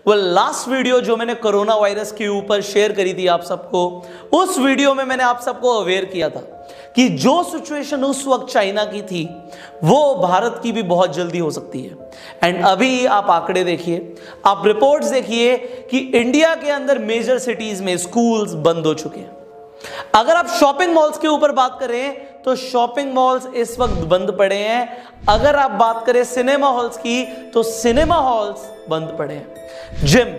Last video जो मैंने corona virus के ऊपर शेयर करी थी आप सबको, उस वीडियो में मैंने आप सबको अवेयर किया था कि जो सिचुएशन उस वक्त चाइना की थी वो भारत की भी बहुत जल्दी हो सकती है। एंड अभी आप आंकड़े देखिए, आप रिपोर्ट्स देखिए कि इंडिया के अंदर मेजर सिटीज में स्कूल्स बंद हो चुके हैं। अगर आप शॉपिंग मॉल्स के ऊपर बात करें तो शॉपिंग मॉल्स इस वक्त बंद पड़े हैं। अगर आप बात करें सिनेमा हॉल्स की तो सिनेमा हॉल्स बंद पड़े हैं। जिम,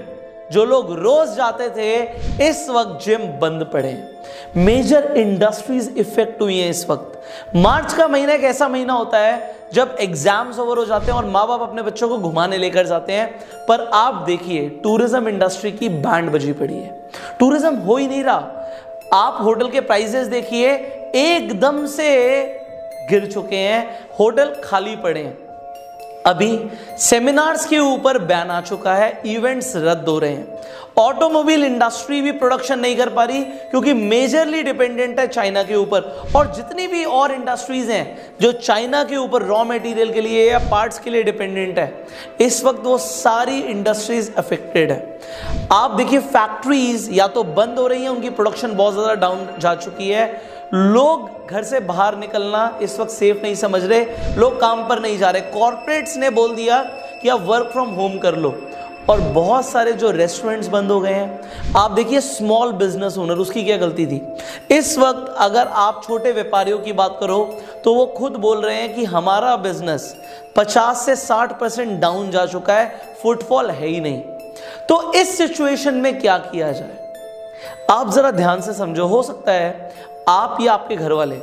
जो लोग रोज जाते थे, इस वक्त जिम बंद पड़े हैं। मेजर इंडस्ट्रीज इफेक्ट हुई हैं इस वक्त। मार्च का महीना एक ऐसा महीना होता है जब एग्जाम्स ओवर हो जाते हैं और माँ बाप अपने बच्चों को घुमाने लेकर जाते हैं, पर आप देखिए टूरिज्म इंडस्ट्री की बैंड बजी पड़ी है। टूरिज्म हो ही नहीं रहा। आप होटल के प्राइसेस देखिए, एकदम से गिर चुके हैं, होटल खाली पड़े हैं। अभी सेमिनार्स के ऊपर बैन आ चुका है, इवेंट्स रद्द हो रहे हैं। ऑटोमोबाइल इंडस्ट्री भी प्रोडक्शन नहीं कर पा रही क्योंकि मेजरली डिपेंडेंट है चाइना के ऊपर। और जितनी भी और इंडस्ट्रीज हैं जो चाइना के ऊपर रॉ मटेरियल के लिए या पार्ट्स के लिए डिपेंडेंट है, इस वक्त वो सारी इंडस्ट्रीज अफेक्टेड है। आप देखिए फैक्ट्रीज या तो बंद हो रही हैं, उनकी प्रोडक्शन बहुत ज्यादा डाउन जा चुकी है। लोग घर से बाहर निकलना इस वक्त सेफ नहीं समझ रहे, लोग काम पर नहीं जा रहे। कॉर्पोरेट्स ने बोल दिया कि आप वर्क फ्रॉम होम कर लो, और बहुत सारे जो रेस्टोरेंट्स बंद हो गए हैं। आप देखिए स्मॉल बिजनेस ओनर, उसकी क्या गलती थी? इस वक्त अगर आप छोटे व्यापारियों की बात करो तो वो खुद बोल रहे हैं कि हमारा बिजनेस 50 से 60% डाउन जा चुका है, फुटफॉल है ही नहीं। तो इस सिचुएशन में क्या किया जाए, आप जरा ध्यान से समझो। हो सकता है आप या आपके घर वाले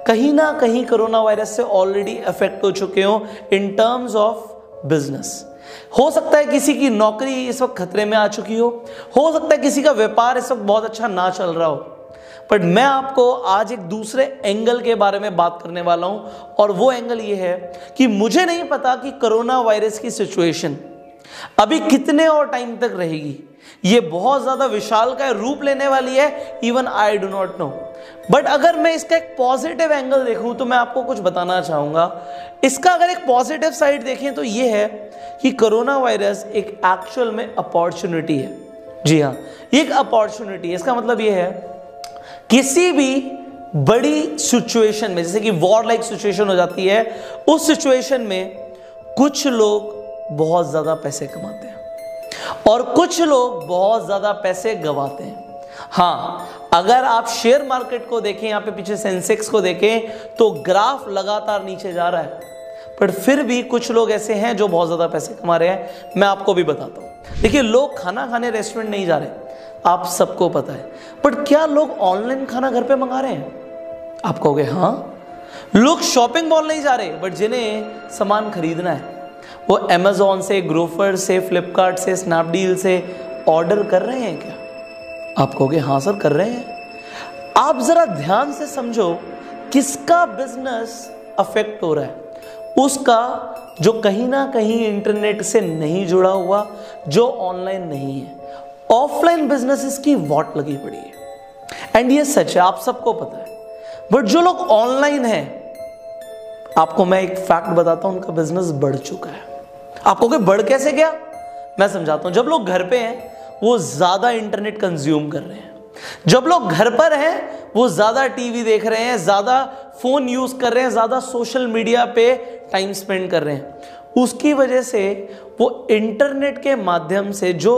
कहीं ना कहीं कोरोना वायरस से ऑलरेडी अफेक्ट हो चुके हो इन टर्म्स ऑफ बिजनेस। हो सकता है किसी की नौकरी इस वक्त खतरे में आ चुकी हो सकता है किसी का व्यापार इस वक्त बहुत अच्छा ना चल रहा हो। बट मैं आपको आज एक दूसरे एंगल के बारे में बात करने वाला हूं, और वो एंगल ये है कि मुझे नहीं पता कि कोरोना वायरस की सिचुएशन अभी कितने और टाइम तक रहेगी। ये बहुत ज्यादा विशालकाय रूप लेने वाली है, even I do not know. But अगर मैं इसका एक पॉजिटिव एंगल देखूं तो मैं आपको कुछ बताना चाहूंगा। इसका अगर एक पॉजिटिव साइड देखें तो ये है कि कोरोना वायरस एक एक्चुअल में अपॉर्चुनिटी है। जी हाँ, ये एक अपॉर्चुनिटी है। इसका मतलब ये है किसी भी बड़ी सिचुएशन में, जैसे कि वॉर लाइक सिचुएशन हो जाती है, उस सिचुएशन में कुछ लोग बहुत ज्यादा पैसे कमाते हैं और कुछ लोग बहुत ज्यादा पैसे गंवाते हैं। हाँ, अगर आप शेयर मार्केट को देखें, यहाँ पे पीछे सेंसेक्स को देखें तो ग्राफ लगातार नीचे जा रहा है, पर फिर भी कुछ लोग ऐसे हैं जो बहुत ज्यादा पैसे कमा रहे हैं। मैं आपको भी बताता हूँ। देखिए, लोग खाना खाने रेस्टोरेंट नहीं जा रहे, आप सबको पता है, बट क्या लोग ऑनलाइन खाना घर पे मंगा रहे हैं? आप कहोगे हाँ। लोग शॉपिंग मॉल नहीं जा रहे, बट जिन्हें सामान खरीदना है वो अमेज़न से, ग्रोफर से, फ्लिपकार्ट से, स्नैपडील से ऑर्डर कर रहे हैं क्या? आप कहोगे हाँ सर कर रहे हैं। आप जरा ध्यान से समझो, किसका बिजनेस अफेक्ट हो रहा है? उसका जो कहीं ना कहीं इंटरनेट से नहीं जुड़ा हुआ, जो ऑनलाइन नहीं है। ऑफलाइन बिजनेसेस की वॉट लगी पड़ी है, एंड ये सच है, आप सबको पता है। बट जो लोग ऑनलाइन हैं, आपको मैं एक फैक्ट बताता हूं, उनका बिजनेस बढ़ चुका है। आप कहोगे बढ़ कैसे गया? मैं समझाता हूं। जब लोग घर पे हैं वो ज्यादा इंटरनेट कंज्यूम कर रहे हैं। जब लोग घर पर हैं वो ज्यादा टीवी देख रहे हैं, ज्यादा फोन यूज कर रहे हैं, ज्यादा सोशल मीडिया पे टाइम स्पेंड कर रहे हैं। उसकी वजह से वो इंटरनेट के माध्यम से जो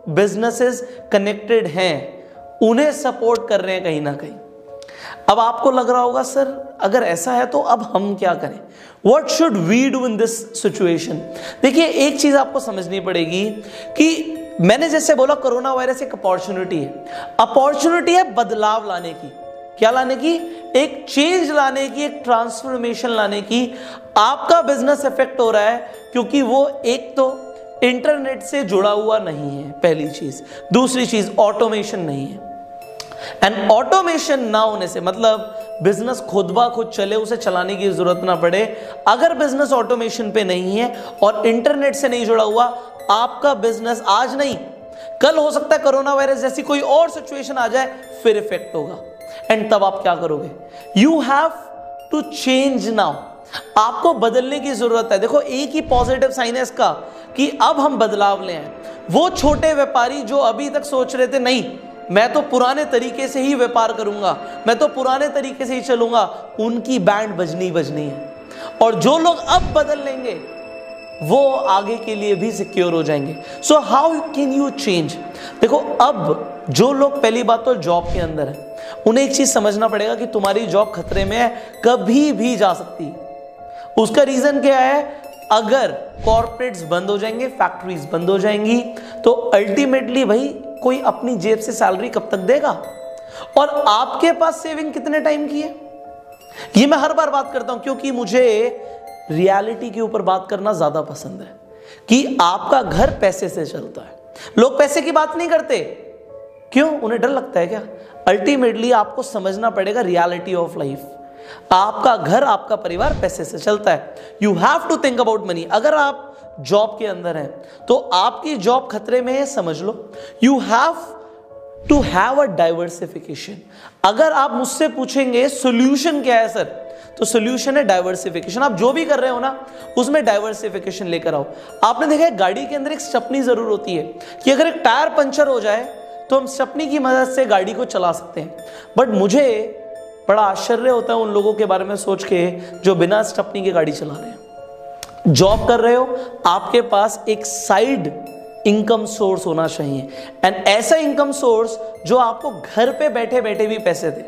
बिजनेसेस कनेक्टेड हैं उन्हें सपोर्ट कर रहे हैं कहीं ना कहीं। अब आपको लग रहा होगा सर अगर ऐसा है तो अब हम क्या करें? What should we do in this situation? देखिए, एक चीज आपको समझनी पड़ेगी कि मैंने जैसे बोला कोरोना वायरस एक अपॉर्चुनिटी है। अपॉर्चुनिटी है बदलाव लाने की। क्या लाने की? एक चेंज लाने की, एक ट्रांसफॉर्मेशन लाने की। आपका बिजनेस इफेक्ट हो रहा है क्योंकि वो एक तो इंटरनेट से जुड़ा हुआ नहीं है, पहली चीज। दूसरी चीज ऑटोमेशन नहीं है। एंड ऑटोमेशन ना होने से मतलब बिजनेस खुद ब खुद चले, उसे चलाने की जरूरत ना पड़े। अगर बिजनेस ऑटोमेशन पे नहीं है और इंटरनेट से नहीं जुड़ा हुआ, आपका बिजनेस आज नहीं कल हो सकता है कोरोना वायरस जैसी कोई और सिचुएशन आ जाए, फिर इफेक्ट होगा। एंड तब आप क्या करोगे? You have to change now. आपको बदलने की जरूरत है। देखो, एक ही पॉजिटिव साइन है इसका कि अब हम बदलाव ले आए। वो छोटे व्यापारी जो अभी तक सोच रहे थे नहीं मैं तो पुराने तरीके से ही व्यापार करूंगा, मैं तो पुराने तरीके से ही चलूंगा, उनकी बैंड बजनी बजनी है। और जो लोग अब बदल लेंगे वो आगे के लिए भी सिक्योर हो जाएंगे। So how can you change? देखो, अब जो लोग पहली बात तो जॉब के अंदर है, उन्हें एक चीज समझना पड़ेगा कि तुम्हारी जॉब खतरे में है, कभी भी जा सकती है। उसका रीजन क्या है? अगर कॉर्पोरेट्स बंद हो जाएंगे, फैक्ट्रीज बंद हो जाएंगी, तो अल्टीमेटली भाई कोई अपनी जेब से सैलरी कब तक देगा? और आपके पास सेविंग कितने टाइम की है? ये मैं हर बार बात करता हूं क्योंकि मुझे रियलिटी के ऊपर बात करना ज्यादा पसंद है कि आपका घर पैसे से चलता है। लोग पैसे की बात नहीं करते, क्यों? उन्हें डर लगता है क्या? अल्टीमेटली आपको समझना पड़ेगा रियलिटी ऑफ लाइफ। आपका घर, आपका परिवार पैसे से चलता है। You have to think about money. अगर आप जॉब के अंदर हैं तो आपकी जॉब खतरे में है, समझ लो। You have to have a diversification. अगर आप मुझसे पूछेंगे सोल्यूशन क्या है सर, तो सोल्यूशन है डाइवर्सिफिकेशन। आप जो भी कर रहे हो ना उसमें डाइवर्सिफिकेशन लेकर आओ। आपने देखा है गाड़ी के अंदर एक स्टेपनी जरूर होती है कि अगर एक टायर पंचर हो जाए तो हम स्टेपनी की मदद से गाड़ी को चला सकते हैं। बट मुझे बड़ा आश्चर्य होता है उन लोगों के बारे में सोच के जो बिना स्टेपनी की गाड़ी चला रहे हैं। जॉब कर रहे हो, आपके पास एक साइड इनकम सोर्स होना चाहिए, एंड ऐसा इनकम सोर्स जो आपको घर पे बैठे बैठे भी पैसे दे।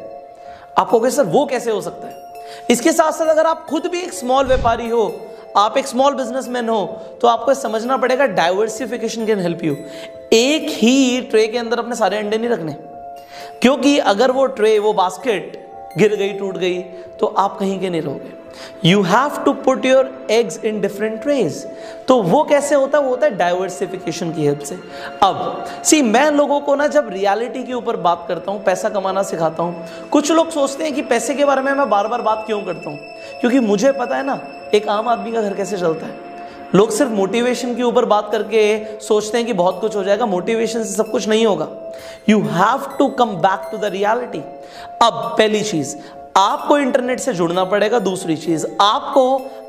आप कहोगे सर वो कैसे हो सकता है? इसके साथ साथ अगर आप खुद भी एक स्मॉल व्यापारी हो, आप एक स्मॉल बिजनेसमैन हो, तो आपको समझना पड़ेगा डाइवर्सिफिकेशन कैन हेल्प यू। एक ही ट्रे के अंदर अपने सारे अंडे नहीं रखने, क्योंकि अगर वो ट्रे, वो बास्केट गिर गई, टूट गई, तो आप कहीं के नहीं रहोगे। You have to put your eggs in different trays. तो वो कैसे होता है? वो होता है डाइवर्सिफिकेशन की हेल्प से। अब मैं लोगों को ना जब रियलिटी के ऊपर बात करता हूं, पैसा कमाना सिखाता हूं, कुछ लोग सोचते हैं कि पैसे के बारे में मैं बार बार बात क्यों करता हूं, क्योंकि मुझे पता है ना एक आम आदमी का घर कैसे चलता है। लोग सिर्फ मोटिवेशन के ऊपर बात करके सोचते हैं कि बहुत कुछ हो जाएगा। मोटिवेशन से सब कुछ नहीं होगा। You have to come back to the reality. अब पहली चीज, आपको इंटरनेट से जुड़ना पड़ेगा। दूसरी चीज, आपको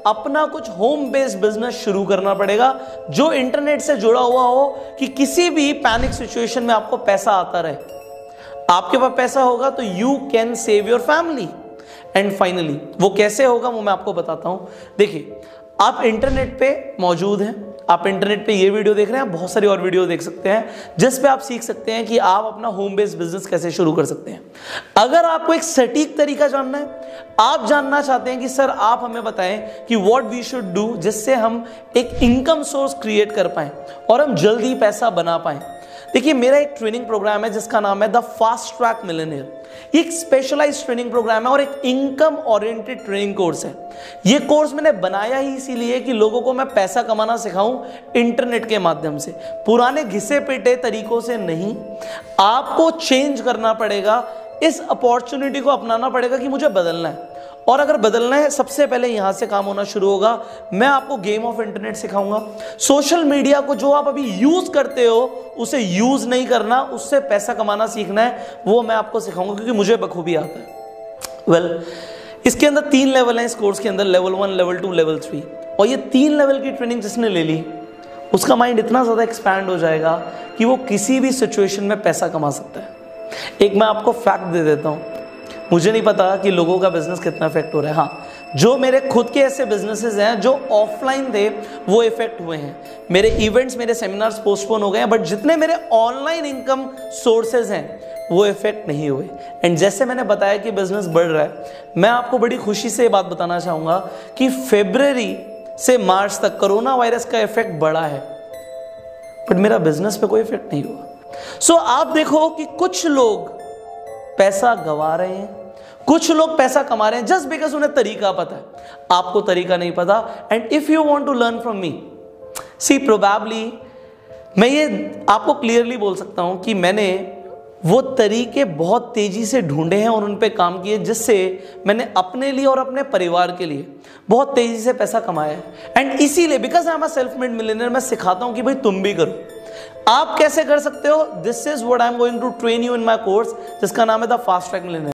अपना कुछ होम बेस्ड बिजनेस शुरू करना पड़ेगा जो इंटरनेट से जुड़ा हुआ हो, कि किसी भी पैनिक सिचुएशन में आपको पैसा आता रहे। आपके पास पैसा होगा तो you can save your family. And finally वो कैसे होगा वो मैं आपको बताता हूं। देखिए, आप इंटरनेट पे मौजूद हैं, आप इंटरनेट पे ये वीडियो देख रहे हैं, आप बहुत सारी और वीडियो देख सकते हैं जिस पे आप सीख सकते हैं कि आप अपना होम बेस्ड बिजनेस कैसे शुरू कर सकते हैं। अगर आपको एक सटीक तरीका जानना है, आप जानना चाहते हैं कि सर आप हमें बताएं कि व्हाट वी शुड डू जिससे हम एक इनकम सोर्स क्रिएट कर पाएं और हम जल्दी पैसा बना पाएं। देखिए, मेरा एक ट्रेनिंग प्रोग्राम है जिसका नाम है द फास्ट ट्रैक मिलियनेयर। ये एक स्पेशलाइज्ड ट्रेनिंग प्रोग्राम है और एक इनकम ओरिएंटेड ट्रेनिंग कोर्स है। ये कोर्स मैंने बनाया ही इसीलिए कि लोगों को मैं पैसा कमाना सिखाऊं इंटरनेट के माध्यम से, पुराने घिसे पिटे तरीकों से नहीं। आपको चेंज करना पड़ेगा, इस अपॉर्चुनिटी को अपनाना पड़ेगा कि मुझे बदलना है। और अगर बदलना है, सबसे पहले यहां से काम होना शुरू होगा। मैं आपको गेम ऑफ इंटरनेट सिखाऊंगा। सोशल मीडिया को जो आप अभी यूज करते हो उसे यूज नहीं करना, उससे पैसा कमाना सीखना है, वो मैं आपको सिखाऊंगा क्योंकि मुझे बखूबी आता है। इसके अंदर 3 लेवल हैं इस कोर्स के अंदर, लेवल 1, लेवल 2, लेवल 3। और ये 3 लेवल की ट्रेनिंग जिसने ले ली उसका माइंड इतना ज्यादा एक्सपैंड हो जाएगा कि वो किसी भी सिचुएशन में पैसा कमा सकता है। एक मैं आपको फैक्ट दे देता हूं, मुझे नहीं पता कि लोगों का बिजनेस कितना इफेक्ट हो रहा है। हाँ, जो मेरे खुद के ऐसे बिजनेसेस हैं जो ऑफलाइन थे वो इफेक्ट हुए हैं। मेरे इवेंट्स, मेरे सेमिनार्स पोस्टपोन हो गए हैं, बट जितने मेरे ऑनलाइन इनकम सोर्सेज हैं वो इफेक्ट नहीं हुए। एंड जैसे मैंने बताया कि बिजनेस बढ़ रहा है, मैं आपको बड़ी खुशी से ये बात बताना चाहूंगा कि फरवरी से मार्च तक कोरोना वायरस का इफेक्ट बढ़ा है, बट मेरा बिजनेस पे कोई इफेक्ट नहीं हुआ। सो आप देखो कि कुछ लोग पैसा गवा रहे हैं, कुछ लोग पैसा कमा रहे हैं जस्ट बिकॉज उन्हें तरीका पता है, आपको तरीका नहीं पता। And if you want to learn from me, see probably मैं ये आपको क्लियरली बोल सकता हूं कि मैंने वो तरीके बहुत तेजी से ढूंढे हैं और उन पे काम किए जिससे मैंने अपने लिए और अपने परिवार के लिए बहुत तेजी से पैसा कमाया है। एंड इसीलिए because I am a self made millionaire, मैं सिखाता हूं कि भाई तुम भी करो। आप कैसे कर सकते हो? This is what I am going to train you in my course जिसका नाम है द फास्ट ट्रैक मिलियनेयर।